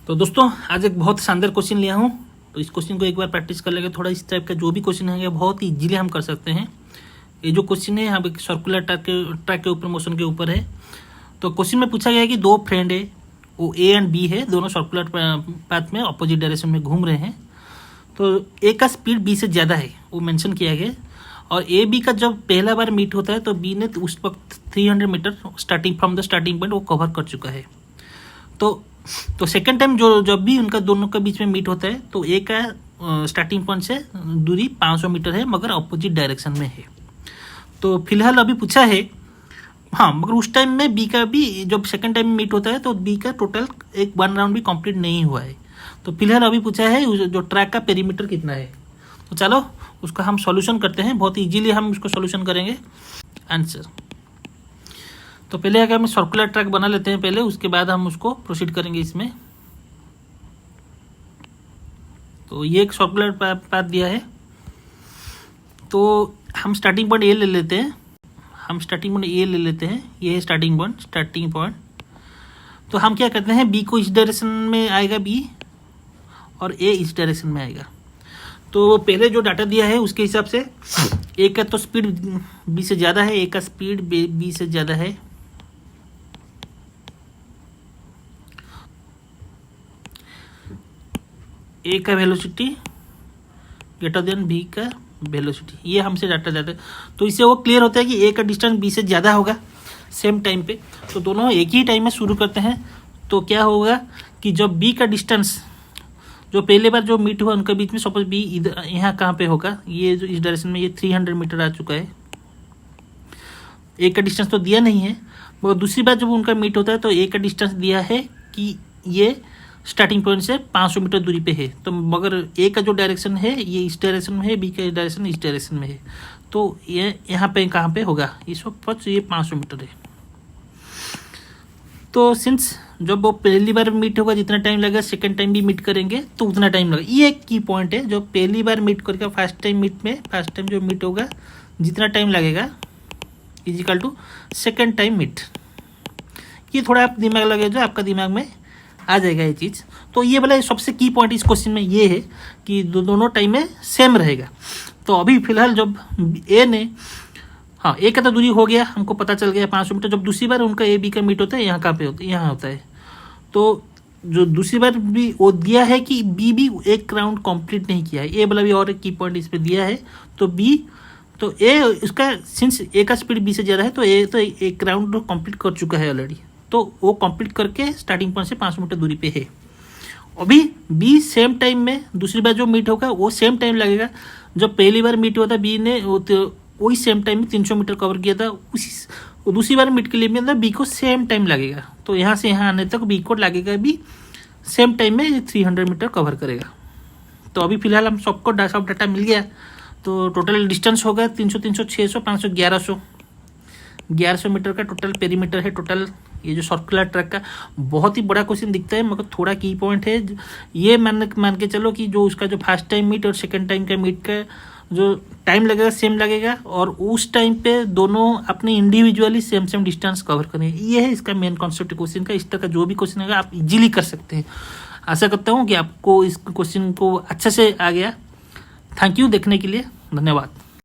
तो दोस्तों आज एक बहुत शानदार क्वेश्चन लिया हूँ। तो इस क्वेश्चन को एक बार प्रैक्टिस कर लेंगे। थोड़ा इस टाइप का जो भी क्वेश्चन है बहुत इजीली हम कर सकते हैं। ये जो क्वेश्चन है यहाँ पे सर्कुलर ट्रैक के ऊपर मोशन के ऊपर है। तो क्वेश्चन में पूछा गया है कि दो फ्रेंड है, वो ए एंड बी है, दोनों सर्कुलर पाथ में अपोजिट डायरेक्शन में घूम रहे हैं। तो ए का स्पीड बी से ज़्यादा है वो मेंशन किया गया, और ए बी का जब पहला बार मीट होता है तो बी ने उस वक्त 300 metre starting from the starting point वो कवर कर चुका है। तो सेकेंड टाइम जब भी उनका दोनों के बीच में मीट होता है तो ए का स्टार्टिंग पॉइंट से दूरी 500 मीटर है, मगर अपोजिट डायरेक्शन में है। तो फिलहाल अभी पूछा है, हाँ, मगर उस टाइम में बी का भी जब सेकेंड टाइम मीट होता है तो बी का टोटल एक 1 राउंड भी कंप्लीट नहीं हुआ है। तो फिलहाल अभी पूछा है जो ट्रैक का पेरीमीटर कितना है। तो चलो उसका हम सॉल्यूशन करते हैं। बहुत इजीली हम उसको सॉल्यूशन करेंगे आंसर। तो पहले अगर हम सर्कुलर ट्रैक बना लेते हैं पहले, उसके बाद हम उसको प्रोसीड करेंगे इसमें। तो ये एक सर्कुलर पाथ दिया है। तो हम स्टार्टिंग पॉइंट ए ले लेते हैं। ये है स्टार्टिंग पॉइंट। तो हम क्या करते हैं, बी को इस डायरेक्शन में आएगा बी, और ए इस डायरेक्शन में आएगा। तो पहले जो डाटा दिया है उसके हिसाब से ए का तो स्पीड बी से ज़्यादा है, ए का स्पीड बी से ज़्यादा है। ए का वेलोसिटी ग्रेटर देन बी का वेलोसिटी, ये हमसे डाटा जाता है। तो इससे वो क्लियर होता है कि ए का डिस्टेंस बी से ज़्यादा होगा सेम टाइम पे। तो दोनों एक ही टाइम में शुरू करते हैं। तो क्या होगा कि जब बी का डिस्टेंस जो पहले बार जो मीट हुआ उनके बीच में, सपोज बी इधर यहाँ कहाँ पे होगा, ये जो इस डायरेक्शन में ये 300 मीटर आ चुका है। ए का डिस्टेंस तो दिया नहीं है, मगर दूसरी बार जब उनका मीट होता है तो ए का डिस्टेंस दिया है कि ये स्टार्टिंग पॉइंट से 500 मीटर दूरी पे है। तो मगर ए का जो डायरेक्शन है ये इस डायरेक्शन में है, बी का डायरेक्शन इस डायरेक्शन में है। तो ये यहाँ पे कहाँ पे होगा, इस वक्त ये 500 मीटर है। तो सिंस जब वो पहली बार मीट होगा जितना टाइम लगेगा, सेकेंड टाइम भी मीट करेंगे तो उतना टाइम लगेगा। ये एक की पॉइंट है, जो पहली बार मीट करके फर्स्ट टाइम जो मीट होगा जितना टाइम लगेगा is equal to second time meet. ये थोड़ा आप दिमाग लगे जो आपका दिमाग में आ जाएगा ये चीज़। तो ये वाला सबसे की पॉइंट इस क्वेश्चन में ये है कि दोनों टाइम में सेम रहेगा। तो अभी फिलहाल जब ए ने, हाँ, ए का तो दूरी हो गया, हमको पता चल गया 500 मीटर। जब दूसरी बार उनका ए बी का मीट होता है यहाँ कहाँ पे होता है, यहाँ होता है। तो जो दूसरी बार भी वो दिया है कि बी भी एक राउंड कंप्लीट नहीं किया है, ए वाला भी और एक की पॉइंट इस पर दिया है। तो ए उसका सिंस ए का स्पीड बी से ज़्यादा है तो ए तो एक राउंड कंप्लीट कर चुका है ऑलरेडी। तो वो कंप्लीट करके स्टार्टिंग पॉइंट से 500 मीटर दूरी पे है। अभी बी सेम टाइम में दूसरी बार जो मीट होगा वो सेम टाइम लगेगा। जब पहली बार मीट हुआ था बी ने वही सेम टाइम में 300 मीटर कवर किया था, उसी दूसरी बार मीट के लिए भी अंदर बी को सेम टाइम लगेगा। तो यहाँ से यहाँ आने तक बी को लगेगा भी सेम टाइम में 300 मीटर कवर करेगा। तो अभी फिलहाल हम सब डाटा मिल गया। तो टोटल डिस्टेंस होगा 300, 300, 600, 500, 1100 मीटर का टोटल पेरीमीटर है। टोटल ये जो सर्कुलर ट्रैक का बहुत ही बड़ा क्वेश्चन दिखता है, मगर थोड़ा की पॉइंट है। ये मान के चलो कि जो उसका जो फर्स्ट टाइम मीट और सेकंड टाइम का मीट का जो टाइम लगेगा सेम लगेगा, और उस टाइम पे दोनों अपने इंडिविजुअली सेम डिस्टेंस कवर करेंगे। ये है इसका मेन कॉन्सेप्ट क्वेश्चन का। इस तरह का जो भी क्वेश्चन होगा आप इजीली कर सकते हैं। आशा करता हूँ कि आपको इस क्वेश्चन को अच्छे से आ गया। थैंक यू देखने के लिए, धन्यवाद।